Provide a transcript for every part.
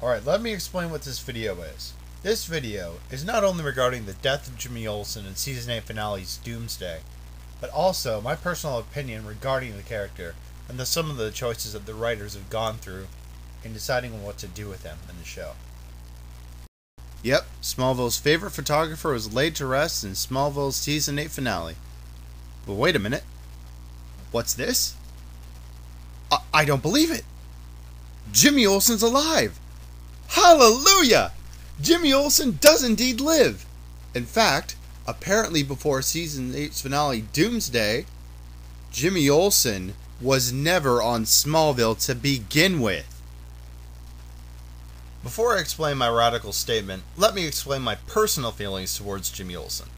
Alright, let me explain what this video is. This video is not only regarding the death of Jimmy Olsen in Season 8 finale's Doomsday, but also my personal opinion regarding the character and some of the choices that the writers have gone through in deciding what to do with him in the show. Yep, Smallville's favorite photographer was laid to rest in Smallville's Season 8 finale. But wait a minute. What's this? I don't believe it! Jimmy Olsen's alive! Hallelujah! Jimmy Olsen does indeed live! In fact, apparently before Season 8's finale Doomsday, Jimmy Olsen was never on Smallville to begin with. Before I explain my radical statement, let me explain my personal feelings towards Jimmy Olsen.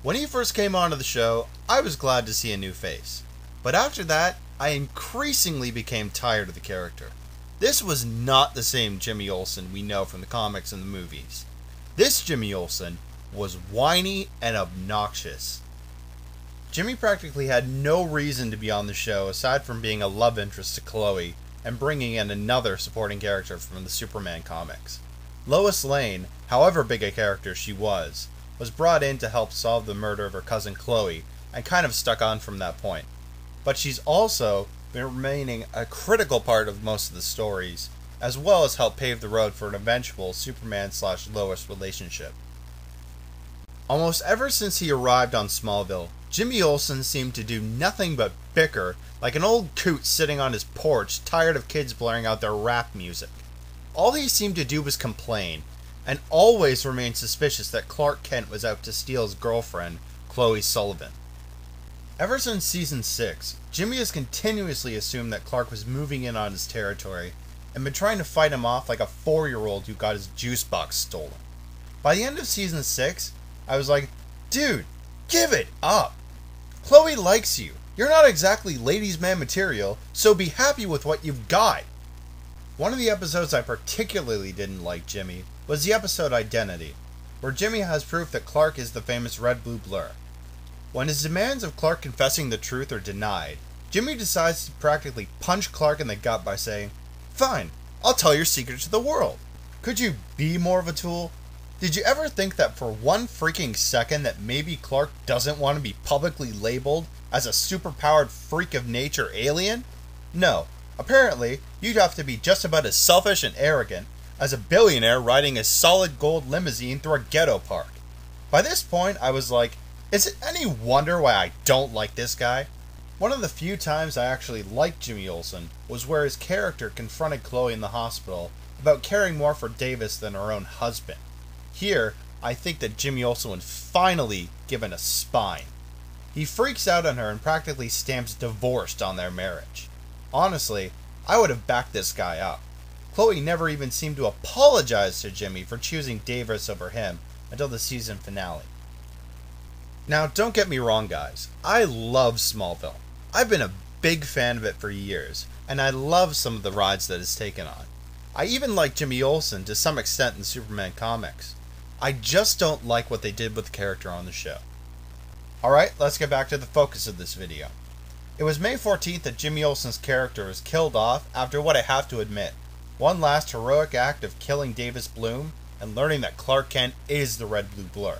When he first came onto the show, I was glad to see a new face. But after that, I increasingly became tired of the character. This was not the same Jimmy Olsen we know from the comics and the movies. This Jimmy Olsen was whiny and obnoxious. Jimmy practically had no reason to be on the show aside from being a love interest to Chloe and bringing in another supporting character from the Superman comics. Lois Lane, however big a character she was brought in to help solve the murder of her cousin Chloe and kind of stuck on from that point. But she's also been remaining a critical part of most of the stories, as well as help pave the road for an eventual Superman/Lois relationship. Almost ever since he arrived on Smallville, Jimmy Olsen seemed to do nothing but bicker like an old coot sitting on his porch tired of kids blaring out their rap music. All he seemed to do was complain, and always remained suspicious that Clark Kent was out to steal his girlfriend, Chloe Sullivan. Ever since Season 6, Jimmy has continuously assumed that Clark was moving in on his territory, and been trying to fight him off like a 4-year-old who got his juice box stolen. By the end of Season 6, I was like, dude, give it up! Chloe likes you. You're not exactly ladies' man material, so be happy with what you've got. One of the episodes I particularly didn't like Jimmy was the episode Identity, where Jimmy has proof that Clark is the famous red-blue blur. When his demands of Clark confessing the truth are denied, Jimmy decides to practically punch Clark in the gut by saying, "Fine, I'll tell your secret to the world." Could you be more of a tool? Did you ever think that for one freaking second that maybe Clark doesn't want to be publicly labeled as a superpowered freak of nature alien? No. Apparently, you'd have to be just about as selfish and arrogant as a billionaire riding a solid gold limousine through a ghetto park. By this point, I was like, is it any wonder why I don't like this guy? One of the few times I actually liked Jimmy Olsen was where his character confronted Chloe in the hospital about caring more for Davis than her own husband. Here, I think that Jimmy Olsen was finally given a spine. He freaks out on her and practically stamps divorced on their marriage. Honestly, I would have backed this guy up. Chloe never even seemed to apologize to Jimmy for choosing Davis over him until the season finale. Now, don't get me wrong, guys. I love Smallville. I've been a big fan of it for years, and I love some of the rides that it's taken on. I even like Jimmy Olsen to some extent in the Superman comics. I just don't like what they did with the character on the show. Alright, let's get back to the focus of this video. It was May 14th that Jimmy Olsen's character was killed off after what I have to admit, one last heroic act of killing Davis Bloom and learning that Clark Kent is the red-blue blur.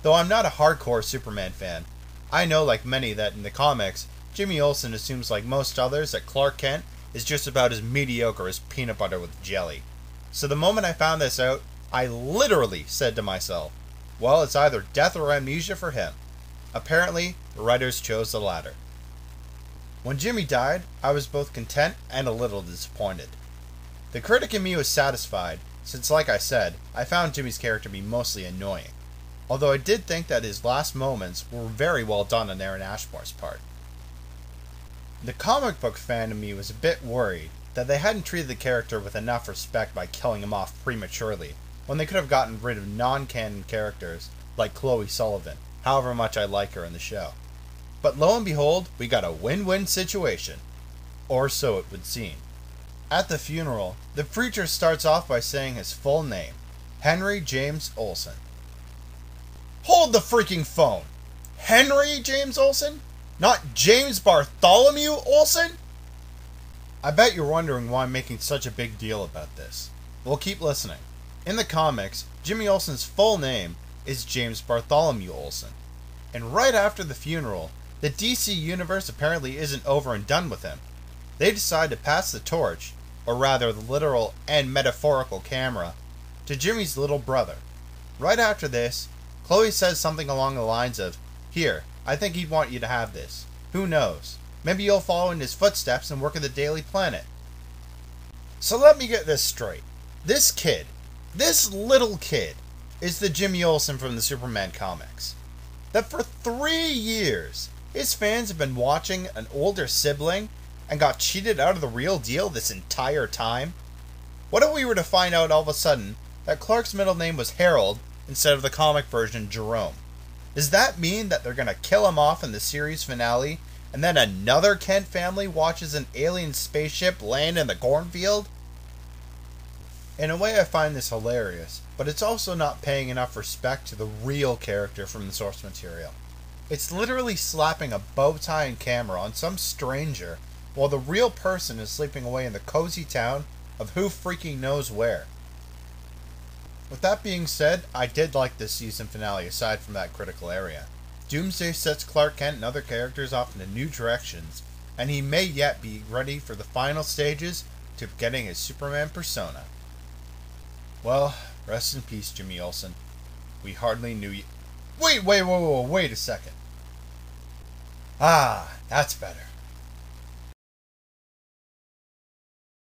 Though I'm not a hardcore Superman fan, I know like many that in the comics, Jimmy Olsen assumes like most others that Clark Kent is just about as mediocre as peanut butter with jelly. So the moment I found this out, I literally said to myself, well, it's either death or amnesia for him. Apparently, the writers chose the latter. When Jimmy died, I was both content and a little disappointed. The critic in me was satisfied, since like I said, I found Jimmy's character to be mostly annoying. Although I did think that his last moments were very well done on Aaron Ashmore's part. The comic book fan in me was a bit worried that they hadn't treated the character with enough respect by killing him off prematurely, when they could have gotten rid of non-canon characters like Chloe Sullivan, however much I like her in the show. But lo and behold, we got a win-win situation. Or so it would seem. At the funeral, the preacher starts off by saying his full name, Henry James Olsen. Hold the freaking phone! Henry James Olsen? Not James Bartholomew Olsen? I bet you're wondering why I'm making such a big deal about this. Well, keep listening. In the comics, Jimmy Olsen's full name is James Bartholomew Olsen. And right after the funeral, the DC universe apparently isn't over and done with him. They decide to pass the torch, or rather the literal and metaphorical camera, to Jimmy's little brother. Right after this, Chloe says something along the lines of, "Here, I think he'd want you to have this. Who knows? Maybe you'll follow in his footsteps and work at the Daily Planet." So let me get this straight. This little kid, is the Jimmy Olsen from the Superman comics. That for 3 years, his fans have been watching an older sibling and got cheated out of the real deal this entire time? What if we were to find out all of a sudden that Clark's middle name was Harold instead of the comic version Jerome? Does that mean that they're going to kill him off in the series finale and then another Kent family watches an alien spaceship land in the cornfield? In a way, I find this hilarious, but it's also not paying enough respect to the real character from the source material. It's literally slapping a bow tie and camera on some stranger while the real person is sleeping away in the cozy town of who freaking knows where. With that being said, I did like this season finale aside from that critical area. Doomsday sets Clark Kent and other characters off into new directions, and he may yet be ready for the final stages to getting his Superman persona. Well, rest in peace, Jimmy Olsen. We hardly knew you. Wait a second. Ah, that's better.